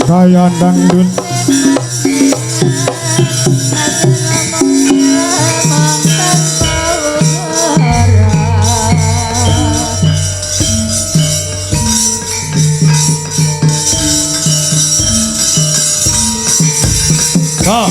Kayan dangdut Oh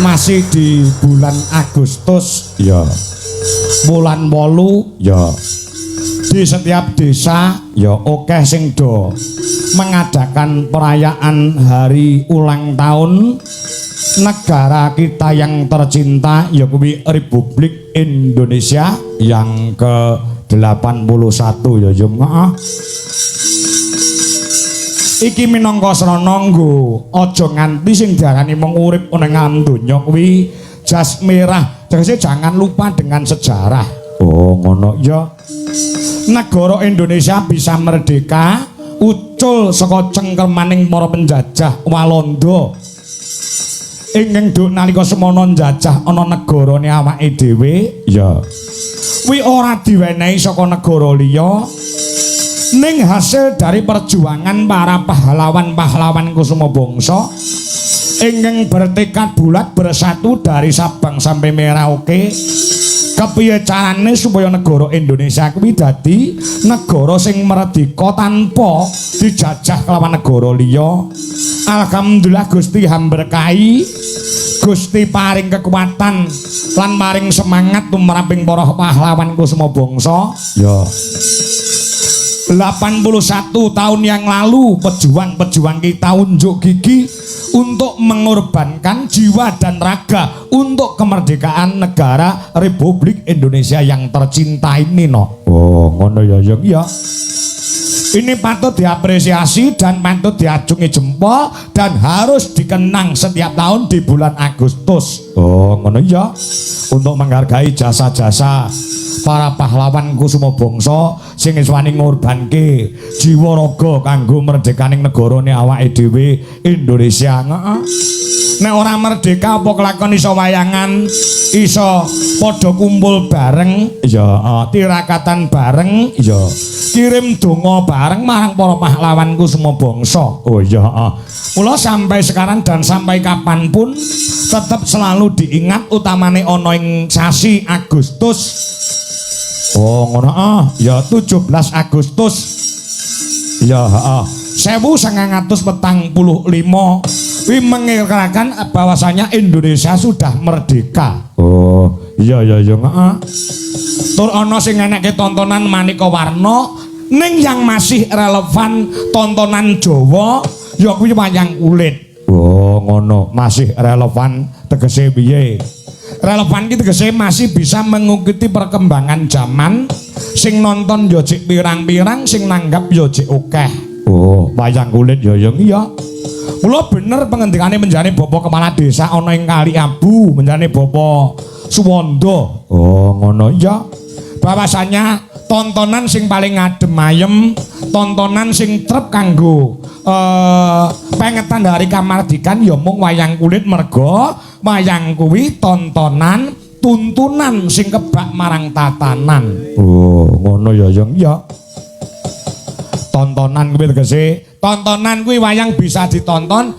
Masih di bulan Agustus ya, bulan 8 ya, di setiap desa ya akeh sing do mengadakan perayaan hari ulang tahun negara kita yang tercinta ya kuwi Republik Indonesia yang ke-81 ya Jung. Iki minangka srana nggo aja nganti sing diarani mung urip ning donya kuwi jas merah, tegese jangan lupa dengan sejarah. Oh ngono ya. Negara Indonesia bisa merdeka ucul saka cengkemaning para penjajah Walanda. Ing nduk nalika semana njajah ana negarane awake dhewe ya. Kuwi ora diwenehi saka negara liya. Ning hasil dari perjuangan para pahlawan-pahlawan kusuma bangsa ingkang bertekad bulat bersatu dari Sabang sampai Merauke, kepiye carane supaya negara Indonesia kuwi dadi negara sing merdeka tanpa dijajah kelawan negara liya. Alhamdulillah Gusti hamberkahi, Gusti paring kekuatan lan maring semangat tumraping para pahlawan kusuma bangsa ya. 81 tahun yang lalu pejuang-pejuang kita unjuk gigi untuk mengorbankan jiwa dan raga untuk kemerdekaan negara Republik Indonesia yang tercinta ini no. Oh ngono ya ya. Ini patut diapresiasi dan patut diacungi jempol dan harus dikenang setiap tahun di bulan Agustus. Oh ngono ya. Untuk menghargai jasa-jasa para pahlawan kusuma bangsa sing iswani ngorbanke jiwa raga kanggo merdekaning negarane awake dhewe Indonesia. Heeh. Nek ora merdeka apa kelakon iso wayangan, iso padha kumpul bareng, ya tirakatan bareng, ya kirim donga bareng marang para pahlawanku semua bangsa. Oh ya, mula sampai sekarang dan sampai kapanpun tetap selalu diingat utamane ana ing sasi Agustus. Oh ngono ya 17 Agustus. Ya heeh. 1945 wi mengirakan bahwasanya Indonesia sudah merdeka. Oh, iya heeh. Tur ana sing enekke tontonan maneka warna ning yang masih relevan tontonan Jawa ya kuwi wayang kulit. Oh, ngono. Masih relevan tegese piye? Relevan ki tegese masih bisa mengikuti perkembangan zaman, sing nonton ya jek pirang-pirang, sing nanggap ya jek akeh. Oh, wayang kulit ya iya. Mula bener pengendikane menjane Bapak Kepala Desa ana ing Kali Abu, menjane Bapak Suwondo. Oh, ngono iya. Bahwasanya tontonan sing paling adem ayem, tontonan sing trep kanggo pengetan dari kamardikan ya mung wayang kulit merga wayang kuwi tontonan tuntunan sing kebak marang tatanan. Oh, ngono ya iya. Tontonan kuwi tegese tontonan kuwi wayang bisa ditonton